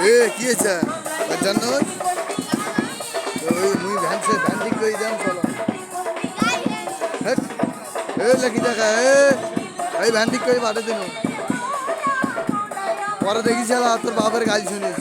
এ কি হয়েছে জন্য ওই মুই ভ্যান ঠিক করে যাম চলো এ লেখি দেখা এই ভ্যান ঠিক করে পাঠে দিন পরে দেখিস তোর বাপের গাল শুনিস